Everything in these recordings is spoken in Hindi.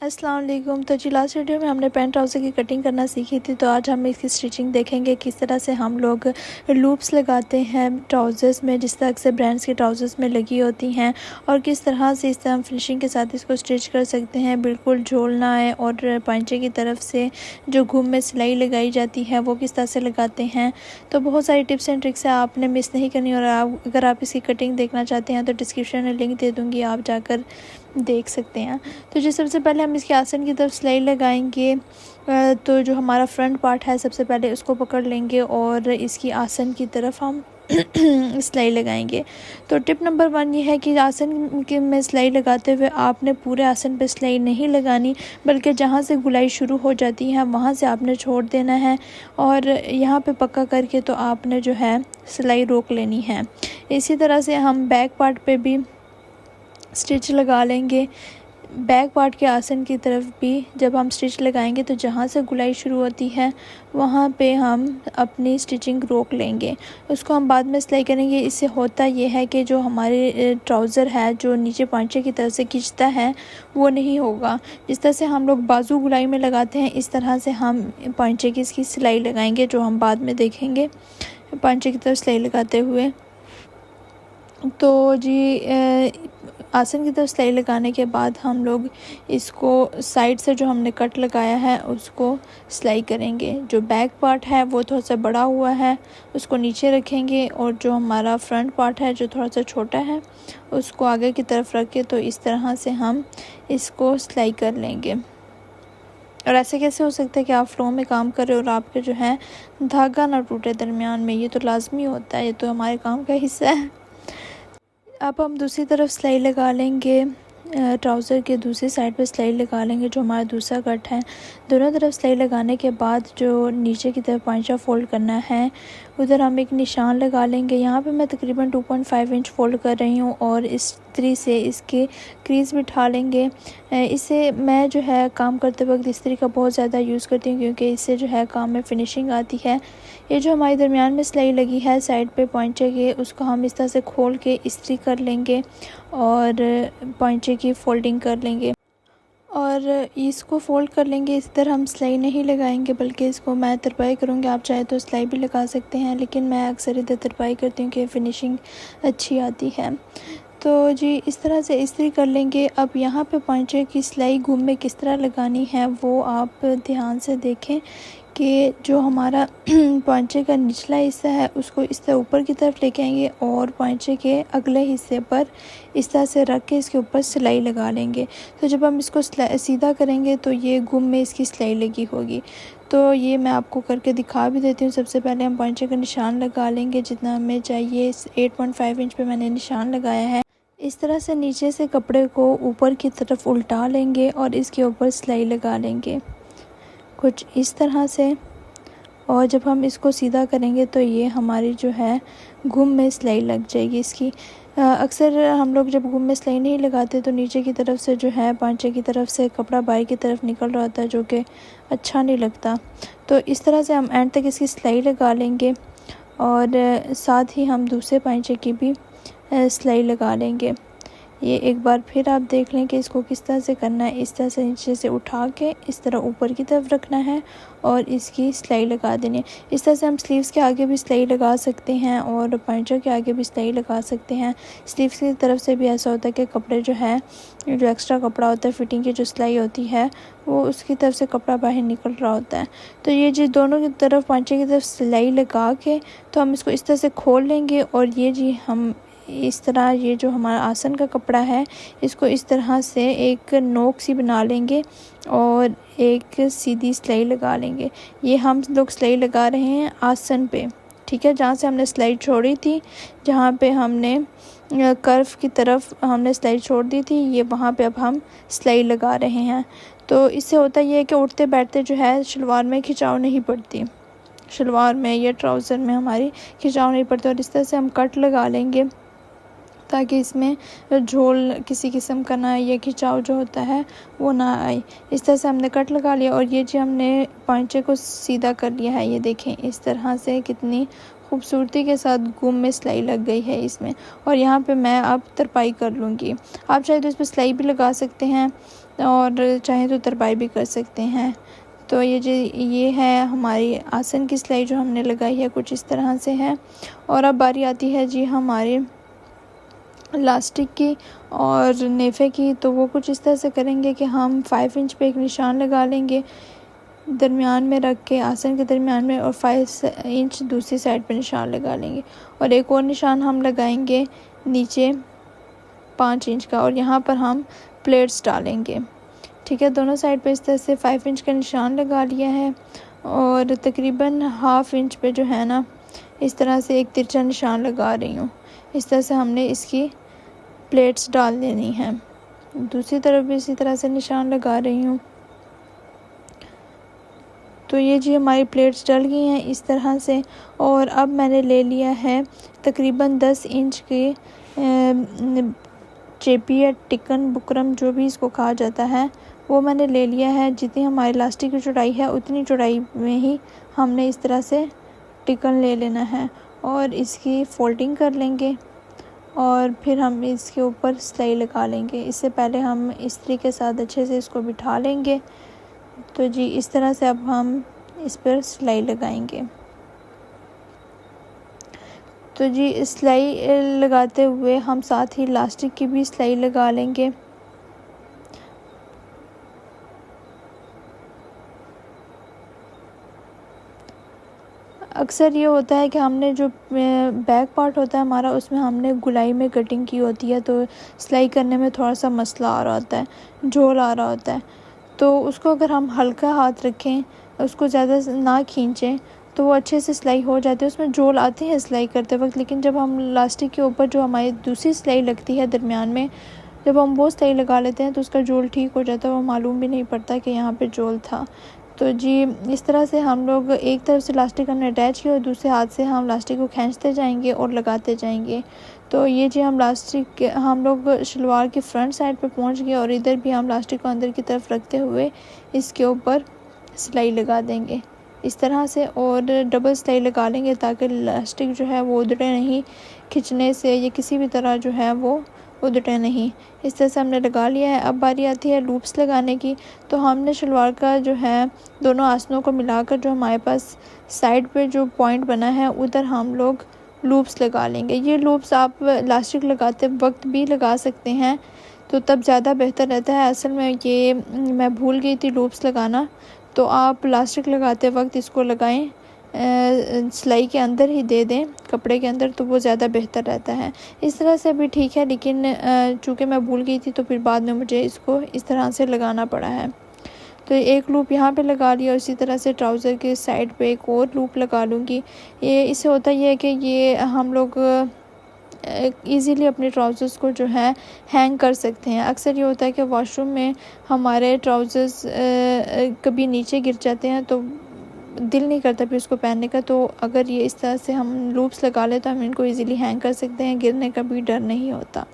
अस्सलाम वालेकुम। तो जी लास्ट वीडियो में हमने पैंट ट्राउज़र की कटिंग करना सीखी थी, तो आज हम इसकी स्टिचिंग देखेंगे किस तरह से हम लोग लूप्स लगाते हैं ट्राउज़र्स में, जिस तरह से ब्रांड्स के ट्राउज़र्स में लगी होती हैं, और किस तरह से इस तरह हम फिनिशिंग के साथ इसको स्टिच कर सकते हैं, बिल्कुल झोल ना आए। और पांचे की तरफ से जो घूम में सिलाई लगाई जाती है वो किस तरह से लगाते हैं। तो बहुत सारी टिप्स एंड ट्रिक्स है, आपने मिस नहीं करनी। और अगर आप इसकी कटिंग देखना चाहते हैं तो डिस्क्रिप्शन में लिंक दे दूँगी, आप जाकर देख सकते हैं। तो जी सबसे पहले हम इसके आसन की तरफ सिलाई लगाएंगे। तो जो हमारा फ्रंट पार्ट है सबसे पहले उसको पकड़ लेंगे और इसकी आसन की तरफ हम सिलाई लगाएंगे। तो टिप नंबर 1 ये है कि आसन के में सिलाई लगाते हुए आपने पूरे आसन पे सिलाई नहीं लगानी, बल्कि जहाँ से गुलाई शुरू हो जाती है वहाँ से आपने छोड़ देना है, और यहाँ पे पक्का करके तो आपने जो है सिलाई रोक लेनी है। इसी तरह से हम बैक पार्ट पे भी स्टिच लगा लेंगे। बैक पार्ट के आसन की तरफ भी जब हम स्टिच लगाएंगे तो जहाँ से गुलाई शुरू होती है वहाँ पे हम अपनी स्टिचिंग रोक लेंगे, उसको हम बाद में सिलाई करेंगे। इससे होता ये है कि जो हमारे ट्राउज़र है जो नीचे पांचे की तरफ से खींचता है वो नहीं होगा। जिस तरह से हम लोग बाजू गुलाई में लगाते हैं इस तरह से हम पांचे की इसकी सिलाई लगाएंगे, जो हम बाद में देखेंगे पांचे की तरफ सिलाई लगाते हुए। तो जी आसन की तरफ सिलाई लगाने के बाद हम लोग इसको साइड से जो हमने कट लगाया है उसको सिलाई करेंगे। जो बैक पार्ट है वो थोड़ा सा बड़ा हुआ है उसको नीचे रखेंगे, और जो हमारा फ्रंट पार्ट है जो थोड़ा सा छोटा है उसको आगे की तरफ रख के तो इस तरह से हम इसको सिलाई कर लेंगे। और ऐसे कैसे हो सकता है कि आप फ्लो में काम कर रहे हो और आपके जो है धागा ना टूटे दरमियान में, ये तो लाजमी होता है, ये तो हमारे काम का हिस्सा है। अब हम दूसरी तरफ सिलाई लगा लेंगे, ट्राउज़र के दूसरी साइड पे सिलाई लगा लेंगे जो हमारा दूसरा कट है। दोनों तरफ सिलाई लगाने के बाद जो नीचे की तरफ पांचा फोल्ड करना है उधर हम एक निशान लगा लेंगे। यहाँ पे मैं तकरीबन 2.5 इंच फोल्ड कर रही हूँ और इस्त्री से इसके क्रीज बिठा लेंगे। इससे मैं जो है काम करते वक्त इस्त्री का बहुत ज़्यादा यूज़ करती हूँ, क्योंकि इससे जो है काम में फिनिशिंग आती है। ये जो हमारी दरमियान में सिलाई लगी है साइड पे पांचे के, उसको हम इस तरह से खोल के इस्त्री कर लेंगे और पांचे की फोल्डिंग कर लेंगे और इसको फ़ोल्ड कर लेंगे। इस तरह हम सिलाई नहीं लगाएंगे बल्कि इसको मैं तरपाई करूँगी। आप चाहे तो सिलाई भी लगा सकते हैं, लेकिन मैं अक्सर इधर तरपाई करती हूँ कि फिनिशिंग अच्छी आती है। तो जी इस तरह से इस्त्री कर लेंगे। अब यहाँ पे पांचे की सिलाई घूम में किस तरह लगानी है वो आप ध्यान से देखें कि जो हमारा पांचे का निचला हिस्सा है उसको इस तरह ऊपर की तरफ लेके आएंगे और पांचे के अगले हिस्से पर इस तरह से रख के इसके ऊपर सिलाई लगा लेंगे। तो जब हम इसको सीधा करेंगे तो ये घूम में इसकी सिलाई लगी होगी। तो ये मैं आपको करके दिखा भी देती हूँ। सबसे पहले हम पांचे का निशान लगा लेंगे जितना हमें चाहिए। 8.5 इंच पे मैंने निशान लगाया है। इस तरह से नीचे से कपड़े को ऊपर की तरफ उल्टा लेंगे और इसके ऊपर सिलाई लगा लेंगे कुछ इस तरह से। और जब हम इसको सीधा करेंगे तो ये हमारी जो है घूम में सिलाई लग जाएगी इसकी। अक्सर हम लोग जब घूम में सिलाई नहीं लगाते तो नीचे की तरफ से जो है पांचे की तरफ से कपड़ा बाहर की तरफ निकल रहा होता है, जो कि अच्छा नहीं लगता। तो इस तरह से हम एंड तक इसकी सिलाई लगा लेंगे और साथ ही हम दूसरे पांचे की भी सिलाई लगा लेंगे। ये एक बार फिर आप देख लें कि इसको किस तरह से करना है। इस तरह से नीचे से उठा के इस तरह ऊपर की तरफ रखना है और इसकी सिलाई लगा देनी है। इस तरह से हम स्लीव्स के आगे भी सिलाई लगा सकते हैं और पांचों के आगे भी सिलाई लगा सकते हैं। स्लीव्स की तरफ से भी ऐसा होता है कि कपड़े जो है जो एक्स्ट्रा कपड़ा होता है फिटिंग की जो सिलाई होती है वो उसकी तरफ से कपड़ा बाहर निकल रहा होता है। तो ये जी दोनों की तरफ पांचे की तरफ सिलाई लगा के तो हम इसको इस तरह से खोल लेंगे और ये जी हम इस तरह ये जो हमारा आसन का कपड़ा है इसको इस तरह से एक नोक सी बना लेंगे और एक सीधी सिलाई लगा लेंगे। ये हम लोग सिलाई लगा रहे हैं आसन पे, ठीक है, जहाँ से हमने सिलाई छोड़ी थी, जहाँ पे हमने कर्व की तरफ हमने सिलाई छोड़ दी थी, ये वहाँ पे अब हम सिलाई लगा रहे हैं। तो इससे होता ये है कि उठते बैठते जो है शलवार में खिंचाव नहीं पड़ती, शलवार में या ट्राउज़र में हमारी खिंचाव नहीं पड़ती। और इस तरह से हम कट लगा लेंगे ताकि इसमें झोल किसी किस्म का ना या खिंचाव जो होता है वो ना आए। इस तरह से हमने कट लगा लिया और ये जी हमने पांचे को सीधा कर लिया है। ये देखें इस तरह से कितनी खूबसूरती के साथ घूम में सिलाई लग गई है इसमें। और यहाँ पे मैं अब तरपाई कर लूँगी। आप चाहे तो इस पर सिलाई भी लगा सकते हैं और चाहें तो तरपाई भी कर सकते हैं। तो ये है हमारी आसन की सिलाई जो हमने लगाई है, कुछ इस तरह से है। और अब बारी आती है जी हमारे इलास्टिक की और नेफे की। तो वो कुछ इस तरह से करेंगे कि हम 5 इंच पे एक निशान लगा लेंगे दरमियान में रख के, आसन के दरमियान में, और 5 इंच दूसरी साइड पे निशान लगा लेंगे और एक और निशान हम लगाएंगे नीचे 5 इंच का, और यहाँ पर हम प्लेट्स डालेंगे। ठीक है, दोनों साइड पे इस तरह से 5 इंच का निशान लगा लिया है और तकरीबन हाफ इंच पे जो है ना, इस तरह से एक तिरछा निशान लगा रही हूँ। इस तरह से हमने इसकी प्लेट्स डाल देनी है। दूसरी तरफ भी इसी तरह से निशान लगा रही हूँ। तो ये जी हमारी प्लेट्स डल गई हैं इस तरह से। और अब मैंने ले लिया है तकरीबन 10 इंच की चेपी या टिकन बुकरम, जो भी इसको कहा जाता है, वो मैंने ले लिया है। जितनी हमारी इलास्टिक की चौड़ाई है उतनी चौड़ाई में ही हमने इस तरह से टिकन ले लेना है और इसकी फोल्डिंग कर लेंगे और फिर हम इसके ऊपर सिलाई लगा लेंगे। इससे पहले हम इस्त्री के साथ अच्छे से इसको बिठा लेंगे। तो जी इस तरह से अब हम इस पर सिलाई लगाएंगे। तो जी सिलाई लगाते हुए हम साथ ही इलास्टिक की भी सिलाई लगा लेंगे। अक्सर ये होता है कि हमने जो बैक पार्ट होता है हमारा, उसमें हमने गुलाई में कटिंग की होती है, तो सिलाई करने में थोड़ा सा मसला आ रहा होता है, झोल आ रहा होता है। तो उसको अगर हम हल्का हाथ रखें, उसको ज़्यादा ना खींचें, तो वो अच्छे से सिलाई हो जाती है। उसमें झोल आते हैं सिलाई करते वक्त, लेकिन जब हम इलास्टिक के ऊपर जो हमारी दूसरी सिलाई लगती है दरमियान में, जब हम वो सिलाई लगा लेते हैं तो उसका झोल ठीक हो जाता है, वो मालूम भी नहीं पड़ता कि यहाँ पे झोल था। तो जी इस तरह से हम लोग एक तरफ से इलास्टिक हमने अटैच किया और दूसरे हाथ से हम इलास्टिक को खींचते जाएंगे और लगाते जाएंगे। तो ये जी हम लोग शलवार की फ्रंट साइड पे पहुंच गए और इधर भी हम इलास्टिक को अंदर की तरफ रखते हुए इसके ऊपर सिलाई लगा देंगे इस तरह से, और डबल सिलाई लगा लेंगे ताकि इलास्टिक जो है वो उधड़े नहीं, खिंचने से या किसी भी तरह जो है वो उधड़े नहीं। इस तरह से हमने लगा लिया है। अब बारी आती है लूप्स लगाने की। तो हमने शलवार का जो है दोनों आसनों को मिलाकर जो हमारे पास साइड पे जो पॉइंट बना है उधर हम लोग लूप्स लगा लेंगे। ये लूप्स आप इलास्टिक लगाते वक्त भी लगा सकते हैं, तो तब ज़्यादा बेहतर रहता है। असल में ये मैं भूल गई थी लूप्स लगाना, तो आप इलास्टिक लगाते वक्त इसको लगाएं, सिलाई के अंदर ही दे दें कपड़े के अंदर, तो वो ज़्यादा बेहतर रहता है। इस तरह से भी ठीक है, लेकिन चूँकि मैं भूल गई थी तो फिर बाद में मुझे इसको इस तरह से लगाना पड़ा है। तो एक लूप यहाँ पे लगा लिया और इसी तरह से ट्राउज़र के साइड पे एक और लूप लगा लूँगी। ये इससे होता ये है कि ये हम लोग ईज़िली अपने ट्राउज़र्स को जो है हैंग कर सकते हैं। अक्सर ये होता है कि वॉशरूम में हमारे ट्राउज़र्स कभी नीचे गिर जाते हैं तो दिल नहीं करता फिर उसको पहनने का। तो अगर ये इस तरह से हम लूप्स लगा लें तो हम इनको इजीली हैंग कर सकते हैं, गिरने का भी डर नहीं होता।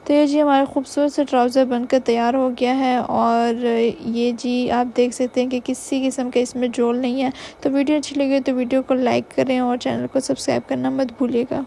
तो ये जी हमारा खूबसूरत सा ट्राउज़र बनकर तैयार हो गया है और ये जी आप देख सकते हैं कि किसी किस्म का इसमें झोल नहीं है। तो वीडियो अच्छी लगी तो वीडियो को लाइक करें और चैनल को सब्सक्राइब करना मत भूलिएगा।